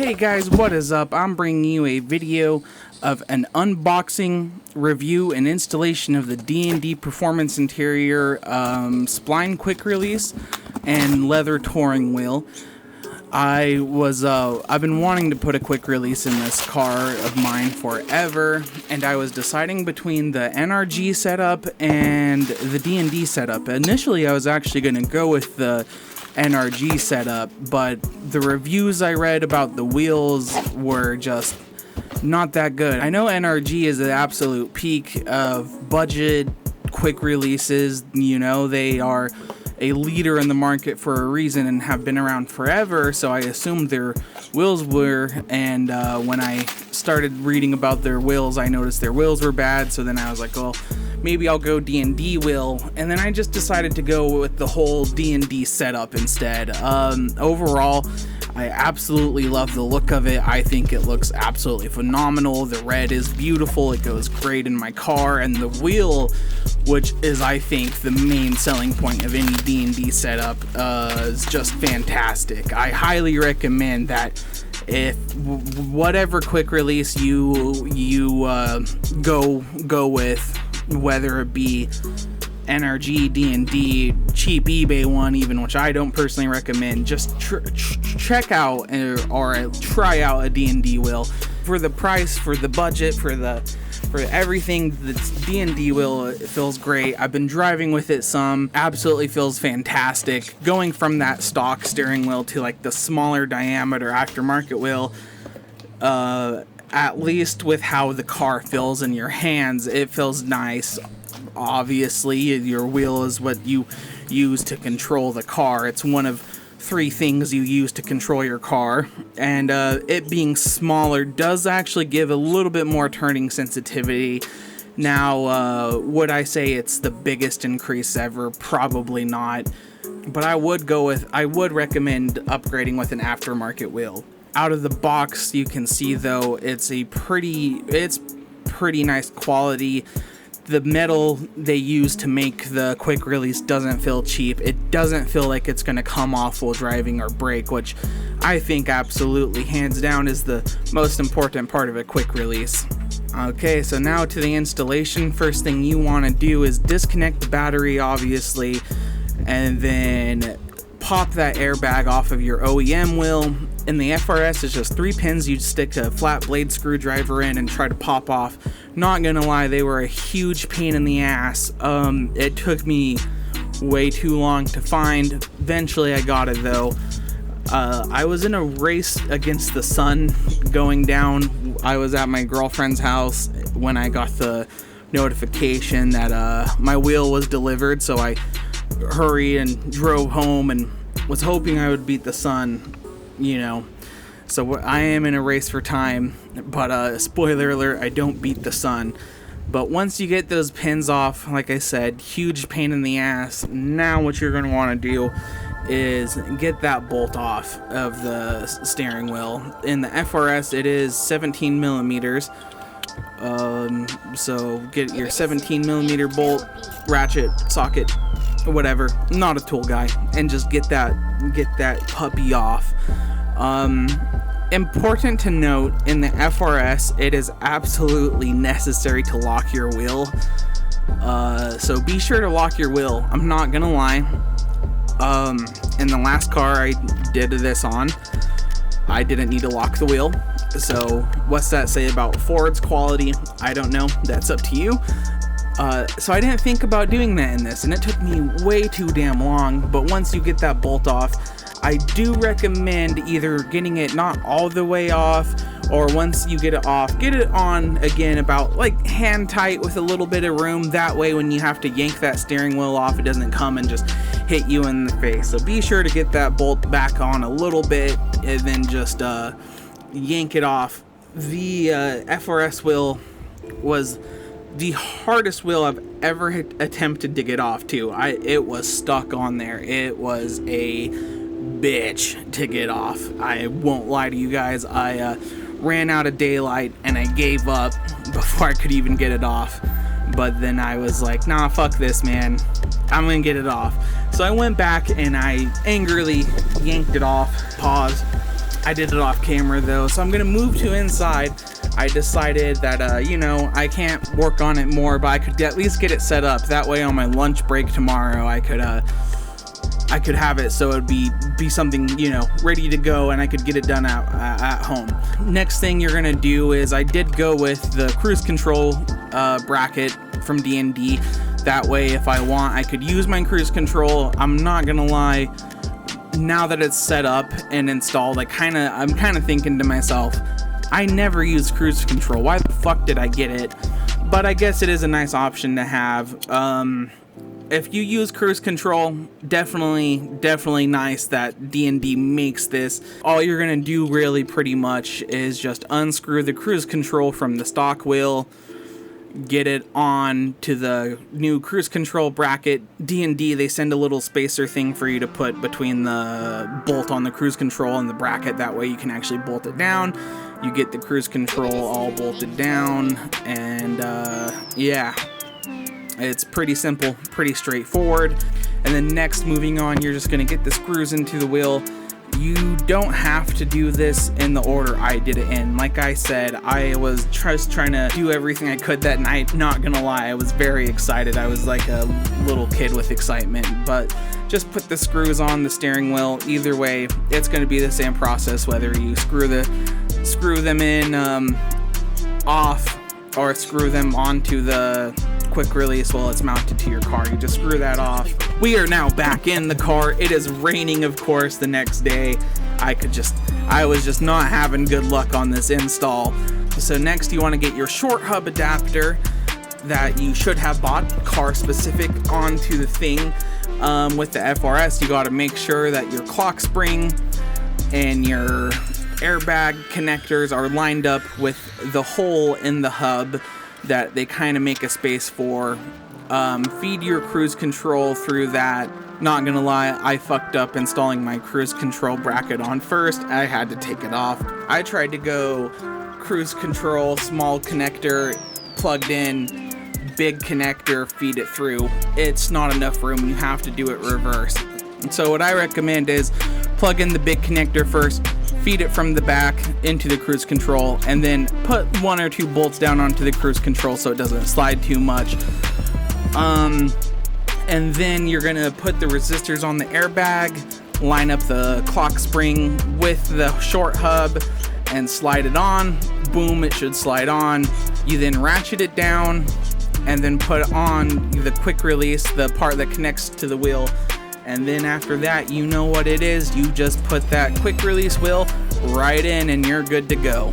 Hey guys, what is up? I'm bringing you a video of an unboxing, review, and installation of the D&D Performance Interior Spline Quick Release and Leather Touring Wheel. I've been wanting to put a quick release in this car of mine forever, and I was deciding between the NRG setup and the D&D setup. Initially, I was actually going to go with the NRG setup, but the reviews I read about the wheels were just not that good. I know NRG is the absolute peak of budget quick releases. You know, they are a leader in the market for a reason and have been around forever, so I assumed their wheels were, and when I started reading about their wheels, I noticed their wheels were bad, so then I was like, well, maybe I'll go D&D wheel, and then I just decided to go with the whole D&D setup instead. Overall, I absolutely love the look of it. I think it looks absolutely phenomenal. The red is beautiful. It goes great in my car, and the wheel, which is, I think, the main selling point of any D&D setup, is just fantastic. I highly recommend that if whatever quick release you go with, whether it be NRG, D&D, cheap eBay one even, which I don't personally recommend, just check out or try out a D&D wheel. For the price, for the budget, for everything, the D&D wheel, it feels great. I've been driving with it some, absolutely feels fantastic. Going from that stock steering wheel to like the smaller diameter aftermarket wheel, at least with how the car feels in your hands, it feels nice. Obviously, your wheel is what you use to control the car. It's one of three things you use to control your car, and it being smaller does actually give a little bit more turning sensitivity. Now, would I say it's the biggest increase ever? Probably not, but I would recommend upgrading with an aftermarket wheel. Out of the box, you can see though it's pretty nice quality. The metal they use to make the quick release doesn't feel cheap. It doesn't feel like it's going to come off while driving or brake, which I think absolutely hands down is the most important part of a quick release. Okay, so now to the installation. First thing you want to do is disconnect the battery, obviously, and then pop that airbag off of your OEM wheel. In the FRS, it's just 3 pins you'd stick a flat blade screwdriver in and try to pop off. Not gonna lie, they were a huge pain in the ass. It took me way too long to find. Eventually I got it though. I was in a race against the sun going down. I was at my girlfriend's house when I got the notification that my wheel was delivered, so I hurried and drove home and was hoping I would beat the sun, you know. So I am in a race for time, but spoiler alert, I don't beat the sun. But once you get those pins off, like I said, huge pain in the ass. Now what you're going to want to do is get that bolt off of the steering wheel. In the FRS, it is 17 millimeters. So get your 17 millimeter bolt, ratchet, socket, whatever. Not a tool guy, and just get that puppy off. Important to note, in the FRS, it is absolutely necessary to lock your wheel. So be sure to lock your wheel. I'm not gonna lie. In the last car I did this on, I didn't need to lock the wheel. So what's that say about Ford's quality? I don't know. That's up to you. So I didn't think about doing that in this, and it took me way too damn long. But once you get that bolt off, I do recommend either getting it not all the way off, or once you get it off, get it on again about like hand tight with a little bit of room. That way when you have to yank that steering wheel off, it doesn't come and just hit you in the face. So be sure to get that bolt back on a little bit and then just yank it off. The FRS wheel was the hardest wheel I've ever attempted to get off too. It was stuck on there. It was a bitch to get off. I won't lie to you guys. I ran out of daylight and I gave up before I could even get it off. But then I was like, nah, fuck this, man. I'm gonna get it off. So I went back and I angrily yanked it off, paused, I did it off camera though, so I'm gonna move to inside. I decided that, you know, I can't work on it more, but I could at least get it set up. That way on my lunch break tomorrow, I could have it so it'd be something, you know, ready to go, and I could get it done at home. Next thing you're gonna do is, I did go with the cruise control bracket from DND. That way, if I want, I could use my cruise control. I'm not gonna lie, now that it's set up and installed, I'm kind of thinking to myself, I never use cruise control. Why the fuck did I get it? But I guess it is a nice option to have. If you use cruise control, definitely nice that D&D makes this. All you're gonna do really pretty much is just unscrew the cruise control from the stock wheel, get it on to the new cruise control bracket. D&D, they send a little spacer thing for you to put between the bolt on the cruise control and the bracket. That way you can actually bolt it down. You get the cruise control all bolted down, and yeah. It's pretty simple, pretty straightforward. And then next, moving on, you're just gonna get the screws into the wheel. You don't have to do this in the order I did it in. Like I said, I was just trying to do everything I could that night. Not gonna lie, I was very excited. I was like a little kid with excitement. But just put the screws on the steering wheel. Either way, it's gonna be the same process, whether you screw them in off or screw them onto the quick release while it's mounted to your car. You just screw that off. We are now back in the car. It is raining, of course, the next day. I was just not having good luck on this install. So next, you want to get your short hub adapter that you should have bought car specific onto the thing. With the FRS, you got to make sure that your clock spring and your airbag connectors are lined up with the hole in the hub, that they kind of make a space for. Feed your cruise control through that. Not gonna lie, I fucked up installing my cruise control bracket on first. I had to take it off. I tried to go cruise control, small connector, plugged in, big connector, feed it through. It's not enough room, you have to do it reverse. And so what I recommend is plug in the big connector first, feed it from the back into the cruise control, and then put 1 or 2 bolts down onto the cruise control so it doesn't slide too much. And then you're gonna put the resistors on the airbag, line up the clock spring with the short hub, and slide it on. Boom, it should slide on. You then ratchet it down, and then put on the quick release, the part that connects to the wheel. And then after that, you know what it is. You just put that quick release wheel right in and you're good to go.